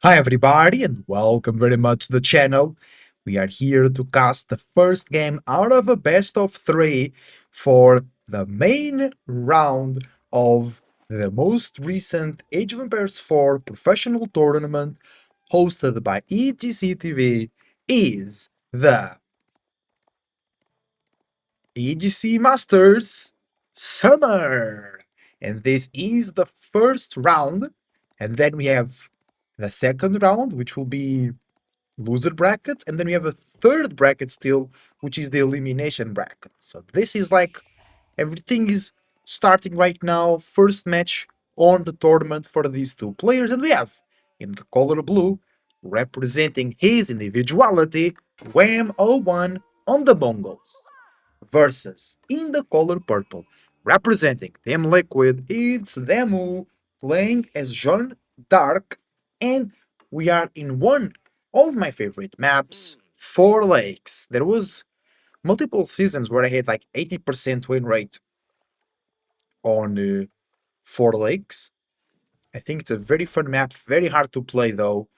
Hi everybody and welcome very much to the channel. We are here to cast the first game out of a best of 3 for the main round of the most recent Age of Empires 4 professional tournament hosted by EGC TV is the EGC Masters Summer. And this is the first round, and then we have the second round, which will be loser bracket, and then we have a third bracket still, which is the elimination bracket. So this is like everything is starting right now. First match on the tournament for these two players, and we have in the color blue, representing his individuality, Wham01 on the Mongols, versus in the color purple, representing Team Liquid, it's Demu playing as Jean Dark, and we are in one of my favorite maps, Four Lakes. There was multiple seasons where I had like 80% win rate on Four Lakes. I think it's a very fun map, very hard to play though,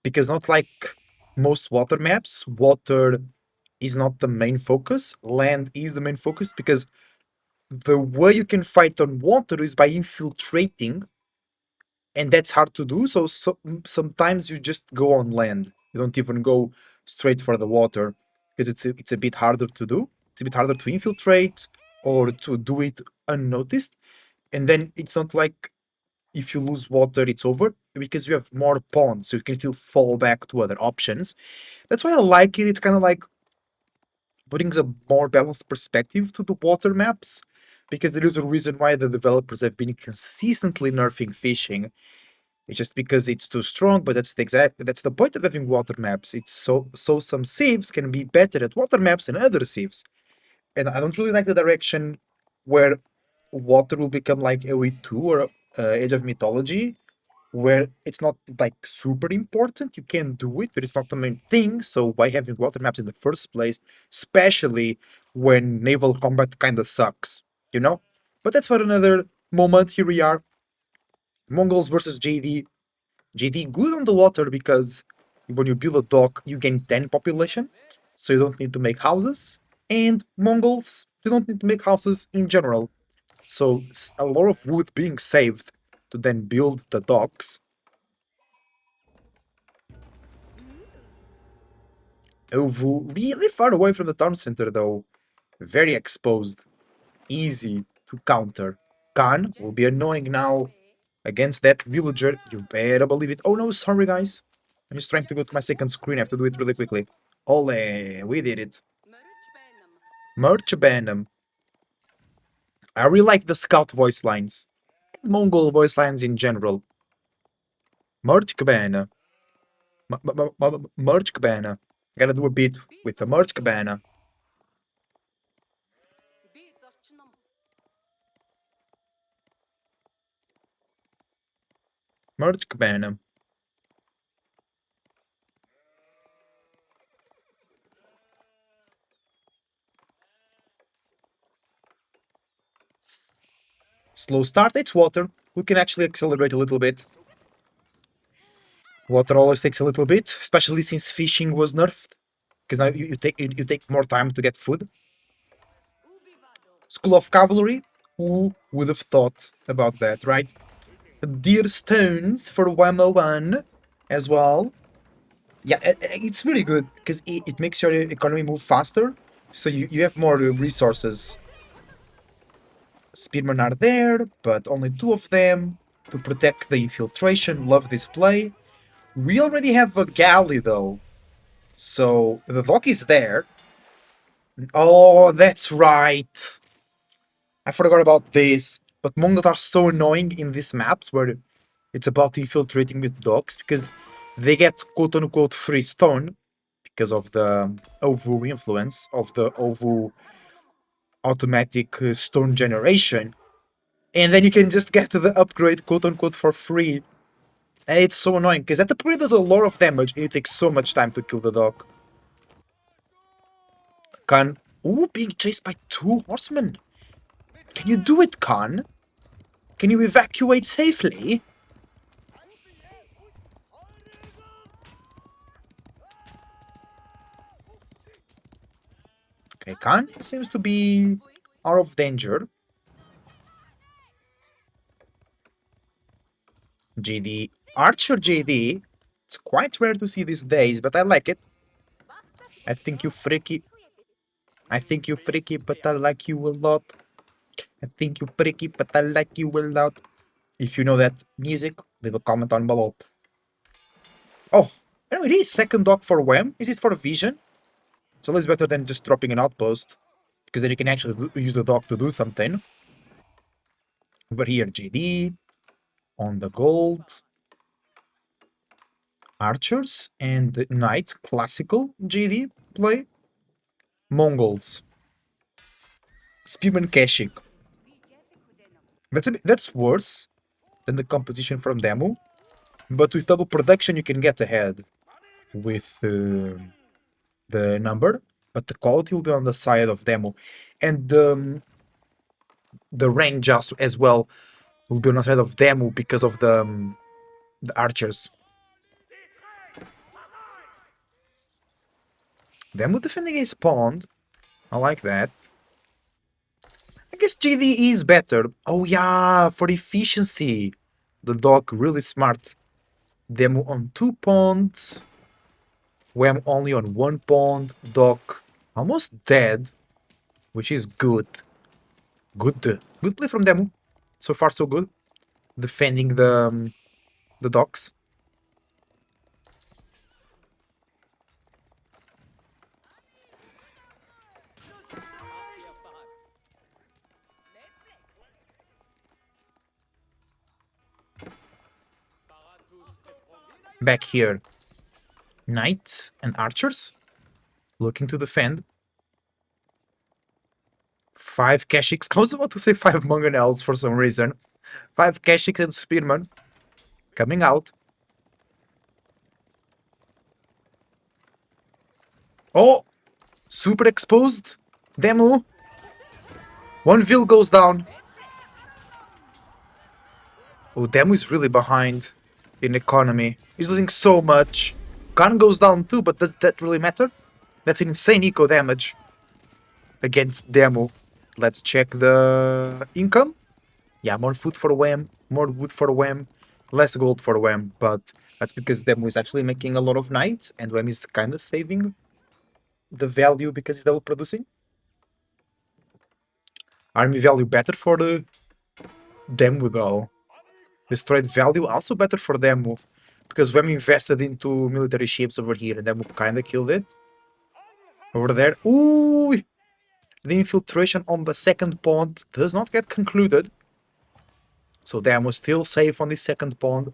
because not like most water maps, water is not the main focus, land is the main focus, because the way you can fight on water is by infiltrating, and that's hard to do. So sometimes you just go on land. You don't even go straight for the water because it's a bit harder to do. It's a bit harder to infiltrate or to do it unnoticed. And then it's not like if you lose water, it's over because you have more ponds, so you can still fall back to other options. That's why I like it. It's kind of like brings a more balanced perspective to the water maps, because there is a reason why the developers have been consistently nerfing fishing. It's just because it's too strong, but that's the point of having water maps. It's so some civs can be better at water maps than other civs. And I don't really like the direction where water will become like AoE2 or Age of Mythology, where it's not like super important. You can do it, but it's not the main thing. So why having water maps in the first place, especially when naval combat kind of sucks, you know? But that's for another moment. Here we are, Mongols versus JD. JD good on the water because when you build a dock, you gain 10 population, so you don't need to make houses. And Mongols, they don't need to make houses in general. So a lot of wood being saved to then build the docks. Ovu, really far away from the town center though. Very exposed. Easy to counter. Khan will be annoying now against that villager. You better believe it. Oh no, sorry guys. I'm just trying to go to my second screen. I have to do it really quickly. Ole, we did it. Merch Bantam. I really like the scout voice lines. Mongol voice lines in general. Merch Cabana. Merch Cabana. Gotta do a bit with the Merch Cabana. Merch Cabana. Slow start, it's water. We can actually accelerate a little bit. Water always takes a little bit, especially since fishing was nerfed. Because now you take more time to get food. School of Cavalry, who would have thought about that, right? Deer Stones for 101 as well. Yeah, it's really good because it makes your economy move faster, so you have more resources. Spearmen are there, but only two of them to protect the infiltration. Love this play. We already have a galley though, so the dock is there. Oh, that's right. I forgot about this. But Mongols are so annoying in these maps where it's about infiltrating with dogs because they get quote unquote free stone because of the OVU influence of the OVU automatic stone generation. And then you can just get the upgrade quote unquote for free. And it's so annoying because at the point does a lot of damage and it takes so much time to kill the dog. Khan. Ooh, being chased by two horsemen. Can you do it, Khan? Can you evacuate safely? Okay, Khan seems to be out of danger. JD. Archer JD. It's quite rare to see these days, but I like it. I think you freaky. I think you freaky, but I like you a lot. I think you freaky, but I like you a lot. If you know that music, leave a comment down below. Oh, no, it is second dock for Wham. Is it for vision? It's always better than just dropping an outpost, because then you can actually use the dock to do something. Over here, JD on the gold. Archers and the Knights, classical JD play. Mongols. Spearman caching. That's worse than the composition from Demu, but with double production you can get ahead with the number, but the quality will be on the side of Demu, and the range just as well will be on the side of Demu because of the archers. Demu defending his pond. I like that. I guess GD is better. Oh yeah, for efficiency. The dog really smart. Demo on 2 ponds. Wham only on 1 pond. Dog almost dead, which is good. Good play from Demo. So far so good. Defending the docks. Back here. Knights and archers. Looking to defend. 5 Kashyyyks. I was about to say 5 Mangonels for some reason. 5 Kashyyyks and Spearman. Coming out. Oh! Super exposed. Demo. 1 Vil goes down. Oh, Demo is really behind in economy. He's losing so much. Khan goes down too, but does that really matter? That's an insane eco damage against Demo. Let's check the income. Yeah, more food for Wham, more wood for Wham, less gold for Wham, but that's because Demo is actually making a lot of knights, and Wham is kind of saving the value because he's double producing. Army value better for the Demo though. Destroyed value also better for Demo, because Wham invested into military ships over here, and Demo kind of killed it. Over there, ooh! The infiltration on the second pond does not get concluded. So Demo still safe on the second pond.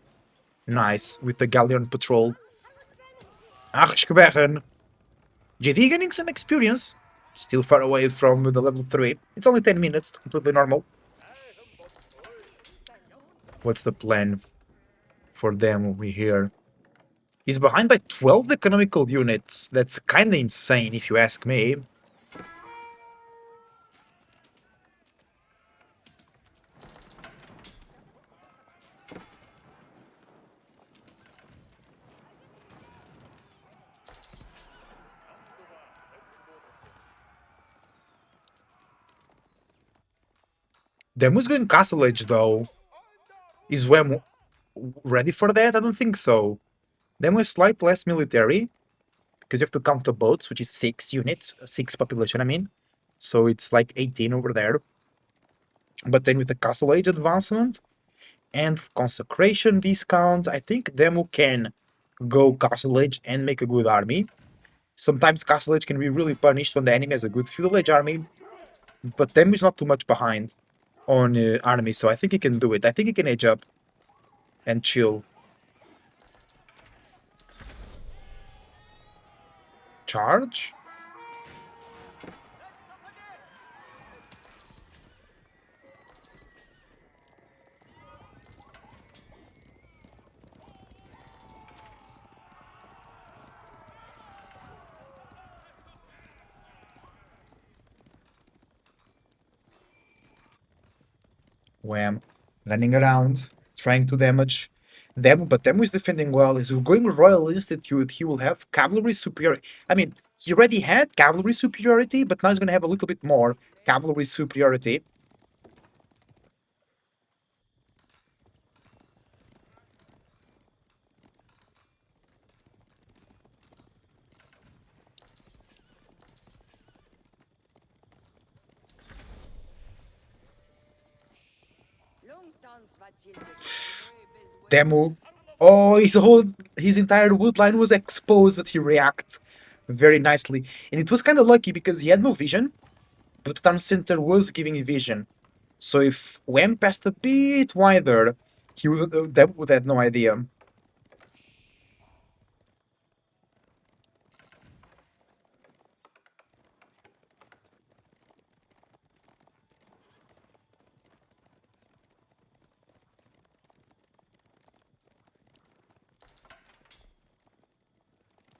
Nice, with the Galleon patrol. Achschgebergen. JD getting some experience. Still far away from the level 3. It's only 10 minutes, completely normal. What's the plan for them over here? He's behind by 12 economical units. That's kinda insane if you ask me. Demu's going Castle Age though. Is Wem ready for that? I don't think so. Demu is slightly less military, because you have to count the boats, which is 6 units, 6 population, I mean. So it's like 18 over there. But then with the Castle Age advancement and consecration discount, I think Demu can go Castle Age and make a good army. Sometimes Castle Age can be really punished when the enemy has a good Feudal Age army, but Demu is not too much behind on army, so I think he can do it. I think he can age up and chill. Charge? Wham. Running around, trying to damage. But Demu is defending well. He's going Royal Institute. He will have cavalry superiority. I mean, he already had cavalry superiority, but now he's going to have a little bit more cavalry superiority. Demu. Oh, his entire wood line was exposed, but he reacted very nicely. And it was kind of lucky because he had no vision, but the town center was giving him vision. So if Wham passed a bit wider, Demu would have no idea.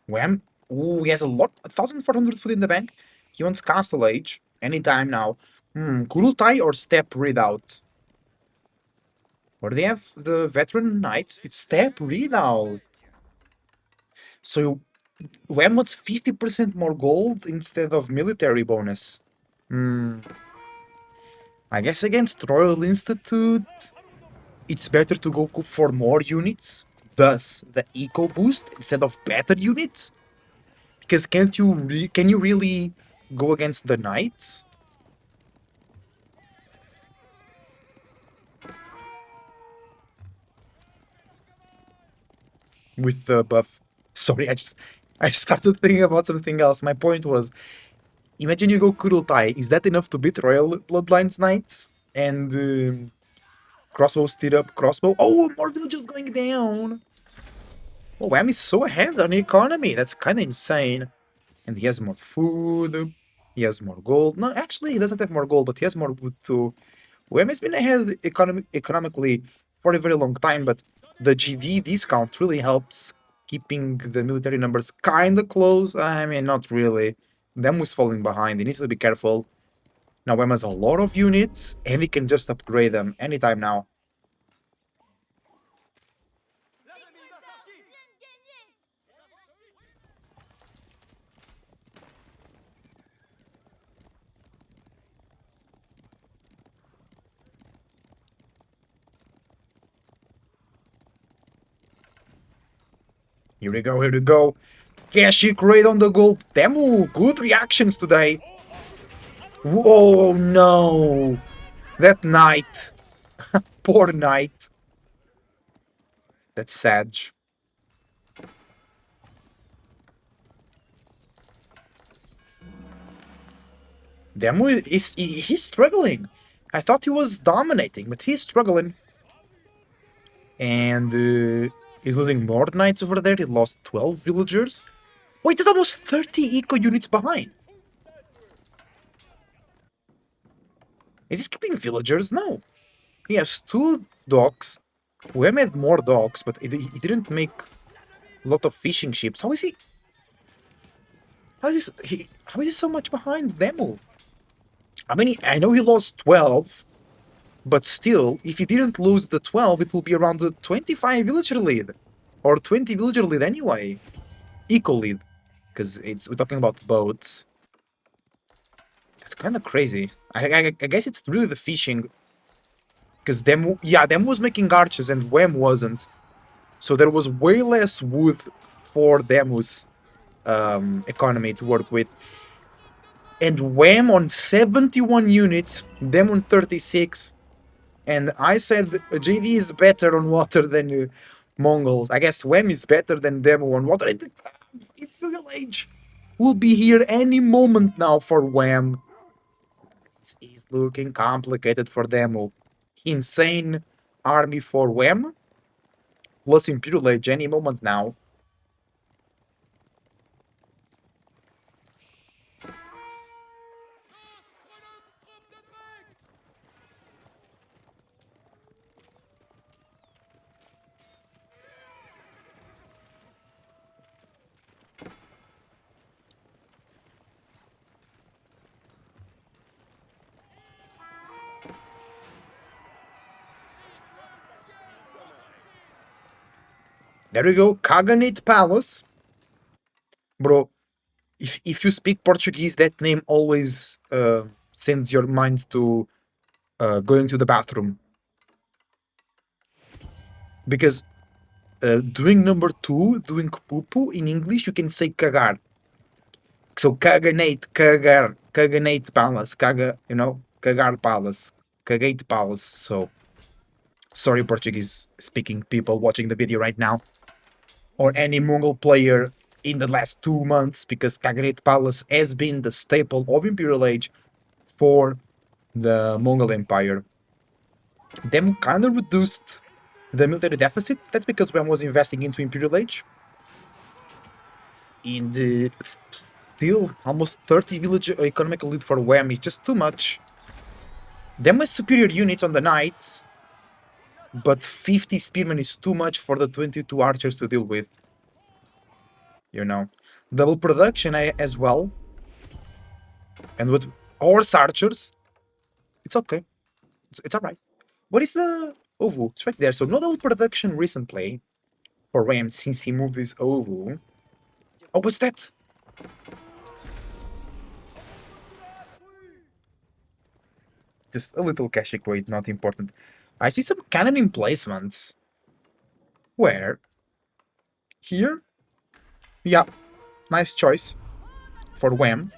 Wham. Ooh, he has a lot, 1,400 food in the bank. He wants Castle Age anytime now. Kurultai or Step Readout? Or they have the Veteran Knights? It's Step Readout. So Wham wants 50% more gold instead of military bonus. Hmm. I guess against Royal Institute, it's better to go for more units, thus the eco boost instead of better units. Because can you really go against the knights? With the buff. Sorry, I started thinking about something else. My point was, imagine you go Kurultai. Is that enough to beat Royal Bloodlines Knights? And crossbow steer up crossbow. Oh, more villagers going down. Oh, Wham is so ahead on the economy. That's kind of insane. And he has more food. He has more gold. No, actually, he doesn't have more gold, but he has more wood too. Wham has been ahead economically for a very long time, but the GD discount really helps keeping the military numbers kind of close. I mean, not really. Them was falling behind. He needs to be careful. Now, Wham has a lot of units, and he can just upgrade them anytime now. Here we go, here we go. Cashy great on the goal. Demu, good reactions today. Whoa, no. That knight. Poor knight. That's sad. Demu he's struggling. I thought he was dominating, but he's struggling. And he's losing more knights over there. He lost 12 villagers. Wait, he's almost 30 eco units behind. Is he skipping villagers? No. He has 2 docks. We made more docks, but he didn't make a lot of fishing ships. How is he? How is he so much behind Demu? I mean, I know he lost 12, but still, if he didn't lose the 12, it will be around the 25 villager lead. Or 20 villager lead anyway. Eco lead. Because we're talking about boats. That's kind of crazy. I guess it's really the fishing. Because Dem was making arches and Wham wasn't. So there was way less wood for Demu's economy to work with. And Wham on 71 units, Dem on 36. And I said JD is better on water than Mongols. I guess Wham is better than Demu on water. Imperial Age will be here any moment now for Wham. It's looking complicated for Demu. Insane army for Wham. Plus Imperial Age any moment now. There we go. Kaganate Palace. Bro, if you speak Portuguese, that name always sends your mind to going to the bathroom. Because doing number two, doing poo in English, you can say cagar. So caganate palace, cagar palace, cagate palace. So sorry, Portuguese speaking people watching the video right now, or any Mongol player in the last 2 months, because Kaganate Palace has been the staple of Imperial Age for the Mongol Empire. Demu kind of reduced the military deficit. That's because Wem was investing into Imperial Age. In the still almost 30 village economical lead for Wem is just too much. Demu has superior units on the knights, but 50 spearmen is too much for the 22 archers to deal with. You know, double production as well. And with horse archers, it's okay. It's alright. What is the Ovu? It's right there. So no double production recently for Ram since he moved this Ovu. Oh, what's that? Just a little cash equate, not important. I see some cannon emplacements. Where? Here? Yeah, nice choice for Wham.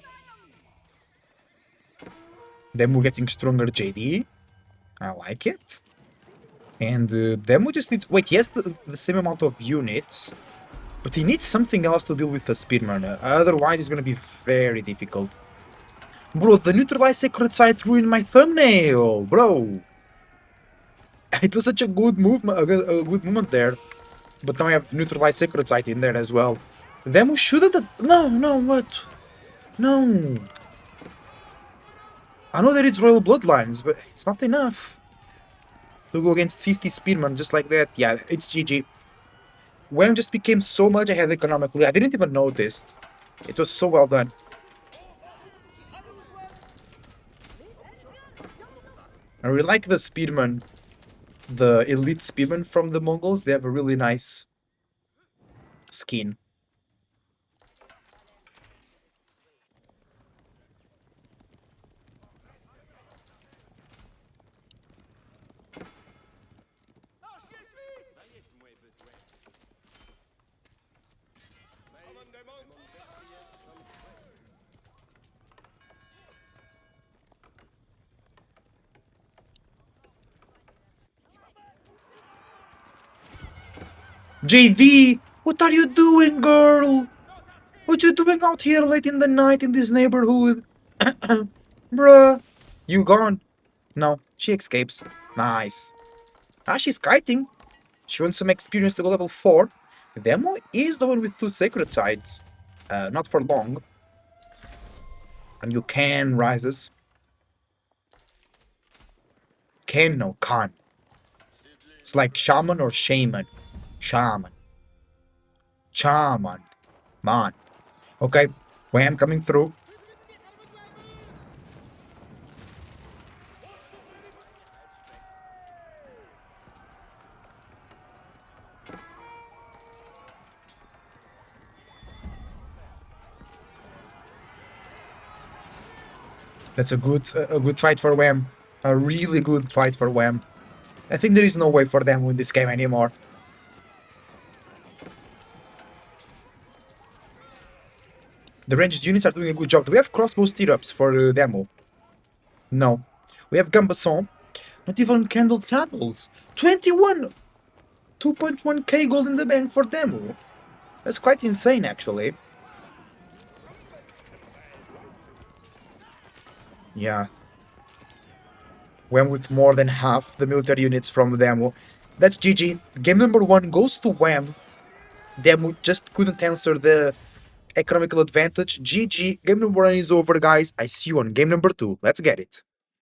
Demu getting stronger JD. I like it. And Demu just needs... Wait, he has the same amount of units, but he needs something else to deal with the Spearman. Otherwise, it's going to be very difficult. Bro, the neutralized sacred site ruined my thumbnail, bro. It was such a good movement, a good movement there. But now I have neutralized sacred site in there as well. Demu shouldn't have... No, what? No. I know that it's royal bloodlines, but it's not enough to go against 50 spearmen just like that. Yeah, it's GG. Wham just became so much ahead economically. I didn't even notice. It was so well done. I really like the spearmen. The elite spearmen from the Mongols. They have a really nice skin. JD, what are you doing, girl? What you doing out here late in the night in this neighborhood? Bruh, you gone? No, she escapes. Nice. Ah, she's kiting. She wants some experience to go level 4. Demo is the one with 2 sacred sites. Not for long. And you can rises. Can, no, can. It's like shaman or shaman. Shaman. Shaman. Man. Okay, Wham coming through. That's a good fight for Wham. A really good fight for Wham. I think there is no way for them to win this game anymore. The ranged units are doing a good job. Do we have crossbow stirrups for Demo? No. We have Gambasson. Not even candled saddles. 21! 2.1k gold in the bank for Demo. That's quite insane, actually. Yeah. Went with more than half the military units from Demo. That's GG. Game number 1 goes to Wham. Demo just couldn't answer the economical advantage. GG. Game number 1 is over, guys. I see you on game number 2. Let's get it.